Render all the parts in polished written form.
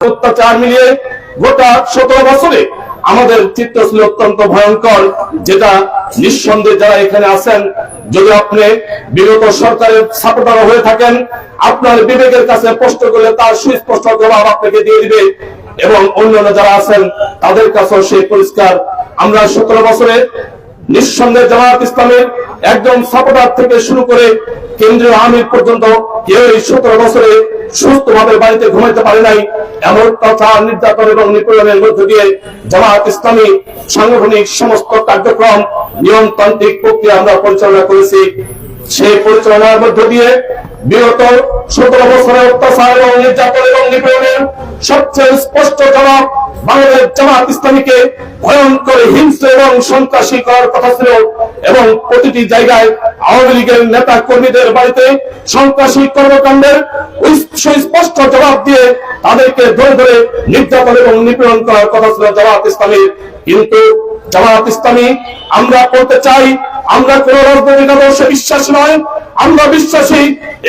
অত্যাচার মিলিয়ে গোটা 17 বছরে আমাদের চিত্র ছিল অত্যন্ত ভয়ঙ্কর, যেটা নিঃসন্দেহে যারা এখানে আছেন, যদি আপনি বিগত সরকারের সাপোর্টার হয়ে থাকেন, আপনার বিবেকের কাছে প্রশ্ন করলে তার সুস্পষ্ট জবাব আপনাকে দিয়ে দিবে, এবং অন্যান্য যারা আছেন তাদের কাছেও সেই পরিষ্কার। আমরা 17 বছরে নিঃসন্দেহে জামায়াত ইসলামের একদম সাপোর্টার থেকে শুরু করে কেন্দ্রীয় আমির পর্যন্ত কেউ এই 17 বছরে সুস্থভাবে বাড়িতে ঘুমাইতে পারে নাই। এমন অত্যাচার, নির্যাতন এবং নিপীড়নের মধ্য দিয়ে জামায়াত ইসলামী সাংগঠনিক সমস্ত কার্যক্রম নিয়মতান্ত্রিক প্রক্রিয়া আমরা পরিচালনা করেছি। সেই পরিচালনার মধ্য দিয়ে বিগত 17 বছরের অত্যাচার এবং নির্যাতন এবং নিপীড়নের সবচেয়ে স্পষ্ট জবাব বাংলাদেশ জামায়াত ইসলামীকে ভয়ঙ্কর, হিংস্র এবং সন্ত্রাসী করার কথা ছিল, এবং প্রতিটি জায়গায় আওয়ামী লীগের নেতা কর্মীদের বাড়িতে সন্ত্রাসী কর্মকাণ্ডের সুস্পষ্ট জবাব দিয়ে তাদেরকে ধরে ধরে নির্যাতন এবং নিপীড়ন করার কথা ছিল জামায়াত ইসলামীর। কিন্তু জামায়াত ইসলামী, আমরা বলতে চাই, আমরা কোন রাজনৈতিক আদর্শে বিশ্বাস নয়, আমরা বিশ্বাসী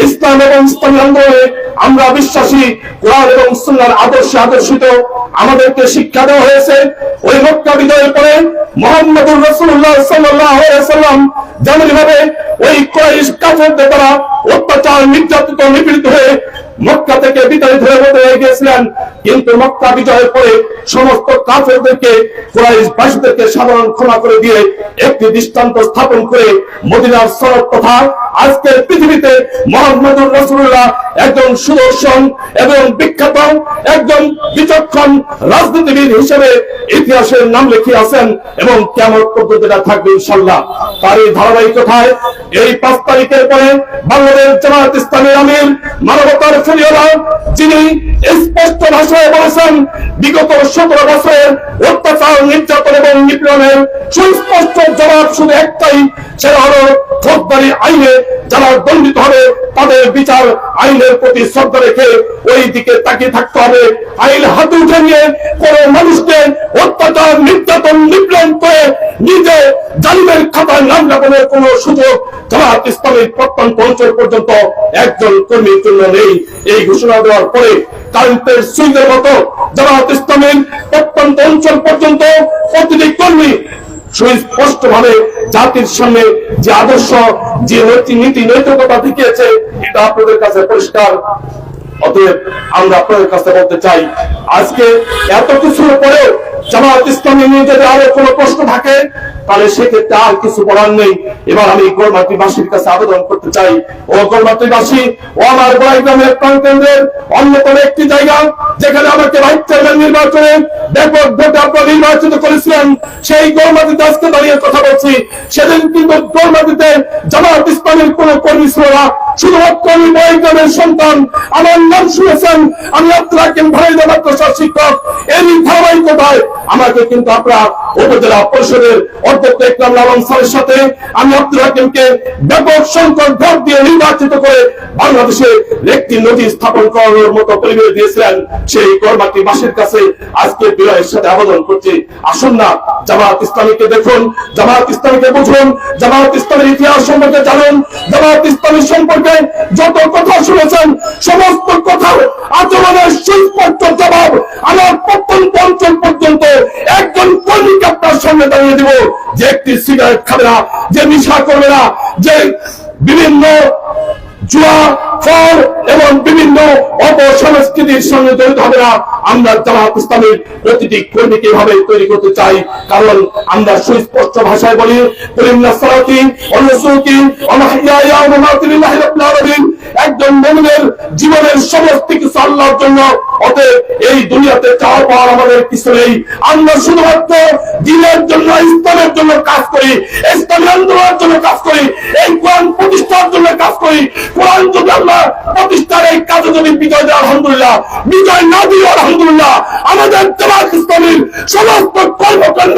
ইসলাম এবং ইসলামী আন্দোলনে, আমরা বিশ্বাসী কোরআন এবং সুন্নাহর আদর্শে আদর্শিত। আমাদেরকে শিক্ষা দেওয়া হয়েছে ওই মক্কা বিজয়ের পরে মুহাম্মদুর রাসূলুল্লাহ সাল্লাল্লাহু আলাইহি ওয়াসাল্লাম যেমন ভাবে ওই কুরাইশ কাফেরদের দ্বারা অত্যাচার, নির্যাতিত, নিপীড়িত হয়ে মক্কা থেকে বিতাড়িত হয়ে গিয়েছিলেন, কিন্তু মক্কা বিজয়ের পরে সমস্ত কাফেরদেরকে, কুরাইশবাসীদেরকে সাধারণ ক্ষমা করে দিয়ে একটি দৃষ্টান্ত স্থাপন করে মদিনার সনদ তথা আজকের পৃথিবীতে মুহাম্মদুর রাসূলুল্লাহ একজন সুদর্শন এবং বিখ্যাত একজন বিচক্ষণ রাজনীতিবিদ হিসেবে ইতিহাসের নাম লিখিয়ে আছেন, এবং কিয়ামত পর্যন্ত এটা থাকবে ইনশাআল্লাহ। তার এই ধারাবাহিকতায় এই 5 তারিখের পরে বাংলাদেশ জামায়াত ইসলামীর আমির মানবতার ফেরিওয়ালা, যিনি স্পষ্ট ভাষায় বলেছেন বিগত 17 বছরের অত্যাচার, নির্যাতন এবং নিপীড়নের সুস্পষ্ট জবাব শুধু একটাই, সেটা হলো ফৌজদারি আইনে যারা দণ্ডিত হবে তাদের বিচার, আইনের প্রতি শ্রদ্ধা রেখে ওই দিকে তাকিয়ে থাকতে হবে। আইন হাতে উঠে নিয়ে কোন মানুষকে অত্যাচার, নির্যাতন, নিপীড়ন করে নিজে জালিমের খাতায় নাম লেখানোর কোন সুযোগ জামায়াত ইসলামীর প্রত্যন্ত অঞ্চল পর্যন্ত একজন কর্মীর জন্য নেই। এই ঘোষণা দেওয়ার পরে কারেন্টের সুইচের মতো জামায়াত ইসলামীর প্রত্যন্ত অঞ্চল পর্যন্ত প্রতিটি কর্মী সুস্পষ্ট ভাবে জাতির সামনে যে আদর্শ, যে নীতি নৈতিকতা দেখিয়েছে, এটা আপনাদের কাছে পরিষ্কার। অতএব আমরা আপনাদের কাছে বলতে চাই, আজকে এত কিছুর পরেও জামায়াত ইসলামী নিয়ে যদি আরো কোনো প্রশ্ন থাকে তাহলে সেক্ষেত্রে আর কিছু বলার নেই। এবার আমি গোলমাটিবাসীর কাছে আবেদন করতে চাই, ও গোলমাটিবাসী, ও আমার গোড়াই গ্রামের প্রাণকেন্দ্রের অন্যতম একটি জায়গা যেখানে আমাকে ভাইস চেয়ারম্যান নির্বাচনে ব্যাপক ভোটে আপনারা নির্বাচিত করেছিলেন, সেই গোলমাটিতে আজকে দাঁড়িয়ে কথা বলছি। সেদিন কিন্তু গোলমাটিতে জামায়াত ইসলামীর কোন কর্মী ছিল না, শুধুমাত্র আমি গোড়াই গ্রামের সন্তান। আমার নাম শুনেছেন, আমি আব্দুল হাকিম ভাইদা মাদ্রাসার শিক্ষক। এরই ধারাবাহিকতায় আমাকে কিন্তু আপনারা উপজেলা পরিষদের অধ্যক্ষ ইকরাম আলম স্যারের সাথে আমি আব্দুল হাকিমকে ব্যাপক সংখ্যক ভোট দিয়ে নির্বাচিত করে বাংলাদেশে একটি নদী স্থাপন করার মতো পরিবেশ দিয়েছিলেন। সেই গোলমাটিবাসীর কাছে আজকে বিনয়ের সাথে আবেদন করছি, আসুন না জামায়াত ইসলামীকে দেখুন, জামায়াত ইসলামীকে বুঝুন, জামায়াত ইসলামের ইতিহাস সম্পর্কে জানুন, জামায়াত ইসলামী সম্পর্কে যত কথা শুনেছেন সমস্ত কথার আচরণের সুস্পষ্ট জবাব আমার প্রত্যন্ত অঞ্চল পর্যন্ত একজন কর্মীকে আপনার সামনে দাঁড়িয়ে দিব, যে একটি সিগারেট খাবে না, যে নেশা করবে না, যে বিভিন্ন জুয়া, ফল এবং বিভিন্ন অপসংস্কৃতির সঙ্গে জড়িত হবে না। আমরা জামায়াত ইসলামের প্রতিটি কর্মীকে এভাবে তৈরি করতে চাই, কারণ আমরা সুস্পষ্ট ভাষায় বলি, একজন মুমিনের জীবনের সমস্ত কিছু আল্লাহর জন্য। অতএব এই দুনিয়াতে চাওয়া পাওয়ার আমাদের কিছু নেই, আমরা শুধুমাত্র দ্বীনের জন্য, ইসলামের জন্য কাজ করি, ইসলামী আন্দোলনের জন্য কাজ করি, এই কোরআন প্রতিষ্ঠার জন্য কাজ করি। কোরআন যদি আমরা প্রতিষ্ঠার এই কাজে যদি বিজয় দেয় আলহামদুলিল্লাহ, বিজয় না দিয়ে আলহামদুলিল্লাহ, আমাদের জামায়াত ইসলামীর সমস্ত কর্মকাণ্ড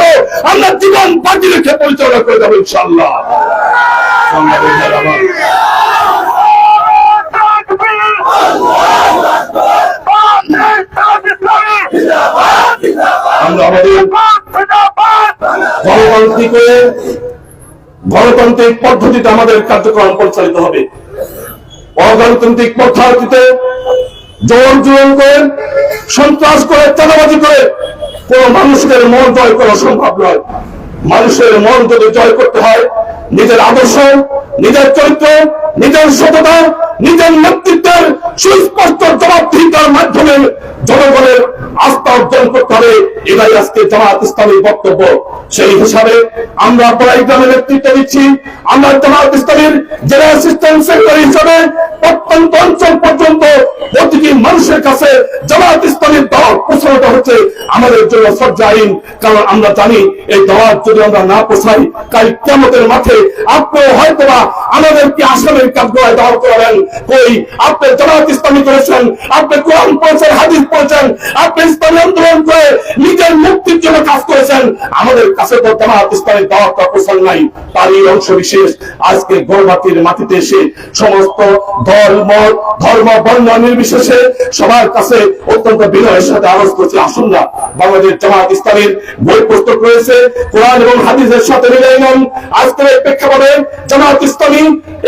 আমরা জীবন বাজি রেখে পরিচালনা করে দেবো ইনশাআল্লাহ। আমরা আমাদের গণতান্ত্রিক পদ্ধতিতে আমাদের কার্যক্রম পরিচালিত হবে। অগণতান্ত্রিক পদ্ধতিতে জোর জোর করে সন্ত্রাস করে, চাঁদাবাজি করে কোন মানুষের মন জয় করা সম্ভব নয়। মানুষের মন যদি জয় করতে হয়, নিজের আদর্শ, নিজের চরিত্র, নিজের সততা, নিজের নেতৃত্বের সুস্পষ্ট জবাবদিহিতার মাধ্যমে জনগণের আস্থা অর্জন করতে হবে। এটাই আজকে জামায়াত ইসলামীর বক্তব্য। সেই হিসাবে আমরা পড়াই গ্রামে নেতৃত্ব দিচ্ছি। আমরা জামায়াত ইসলামীর জেলা অ্যাসিস্ট্যান্ট সেক্রেটারি হিসাবে প্রত্যন্ত অঞ্চল পর্যন্ত প্রতিটি মানুষের কাছে জামায়াত ইসলামীর দাওয়াত পৌঁছানোটা হচ্ছে আমাদের জন্য ফরজ আইন। কারণ আমরা জানি এই দাওয়াত যদি আমরা না পৌঁছাই, কাল কিয়ামতের মাঠে আপনিও হয়তোবা আমাদেরকে আসামের কাঠগড়ায় দাওয়াত করাবেন। কই আপনি জামায়াত ইসলামী করেছেন, আপনি কোরআন পড়েছেন, হাদিস পড়েছেন, আপনি ইসলামী আন্দোলন করে নিজের মুক্তির জন্য কাজ করেছেন। আমাদের কাছে তো জামায়াত ইসলামীর দাওয়াতটা পৌঁছান নাই। তারই অংশ বিশেষ আজকে গৌরবাতির মাটিতে এসে সমস্ত ধর্ম বর্ণ নির্বিশেষে সবার কাছে অত্যন্ত বিনয়ের সাথে আরজ করছি, আসুন না বাংলাদেশ জামায়াত ইসলামীর বই পুস্তক রয়েছে, কোরআন এবং হাদিসের সাথে মিলাই নন। আজকের এই প্রেক্ষাপটে জামায়াত ইসলামী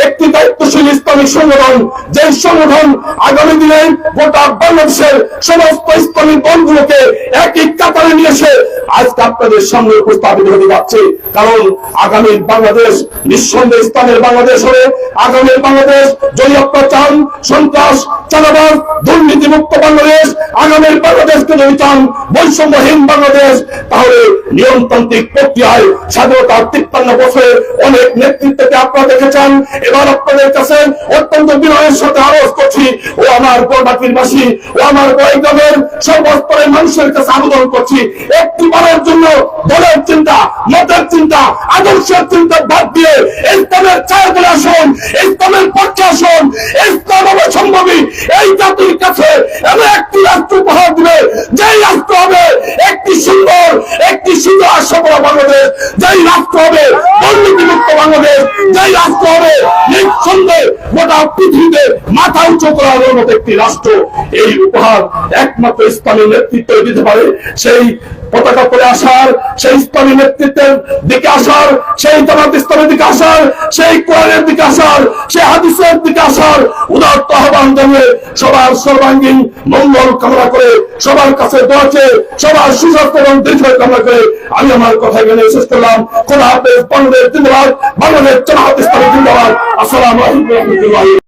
একটি দায়িত্বশীল ইসলামী সংগঠন, যে সংগঠন আগামী দিনে গোটা বাংলাদেশের সমস্ত ইসলামী দলগুলোকে একই কাতারে নিয়ে এসে আজকে আপনাদের সামনে উপস্থাপিত হতে যাচ্ছে। কারণ আগামী বাংলাদেশ নিঃসন্দেহে ইসলামের বাংলাদেশ হবে। আগামী বাংলাদেশ যদি আপনারা চান সন্ত্রাস, চাঁদাবাজ, দুর্নীতি মুক্ত বাংলাদেশ, আগামীর বাংলাদেশকে যদি চান বৈষম্যহীন বাংলাদেশ, তাহলে নিয়মতান্ত্রিক প্রক্রিয়ায় স্বাধীনতার 53 বছরে অনেক নেতৃত্বকে আপনারা দেখেছেন। এবার আপনাদের কাছে অত্যন্ত বিনয়ের সাথে আরজ করছি, ও আমার গৌরবাতিরবাসী, ও আমার গ্রামের সর্বস্তরের মানুষের কাছে আবেদন করছি, একটি বারের জন্য দলের চিন্তা, মতের চিন্তা, আদর্শের চিন্তা বাদ দিয়ে ইসলামের ছায়াতলে আসুন, ইসলামের পক্ষে আসুন। ইসলাম অবসম্ভবী এই জাতির কাছে এমন একটি রাষ্ট্র উপহার দিবে, যেই রাষ্ট্র হবে একটি সুন্দর সফল বাংলাদেশ, যেই রাষ্ট্র হবে দুর্নীতিমুক্ত বাংলাদেশ, যেই রাষ্ট্র হবে নিঃসন্দেহে গোটা পৃথিবীতে মাথা উঁচু করার মতো একটি রাষ্ট্র। এই উপহার একমাত্র ইসলামী নেতৃত্ব দিতে পারে। সেই পতাকা করে আসার, সেই ইসলামী নেতৃত্বের দিকে আসার, সেই জামাত ইসলামের দিকে আসার, সেই কোরআনের দিকে আসার, সেই হাদিসের দিকে আসার উদাত্ত আহ্বান জানিয়ে সবার সর্বাঙ্গীন মঙ্গল কামনা করে, সবার কাছে দোয়া চেয়ে, সবার সুস্বাস্থ্য এবং দীর্ঘ কামনা করে আমি আমার কথা এখানে শেষ করলাম। খোদা হাফেজ। বাংলাদেশ জিন্দাবাদ, বাংলাদেশ জামাত ইসলামী জিন্দাবাদ। আসসালামু আলাইকুম ওয়া রাহমাতুল্লাহি।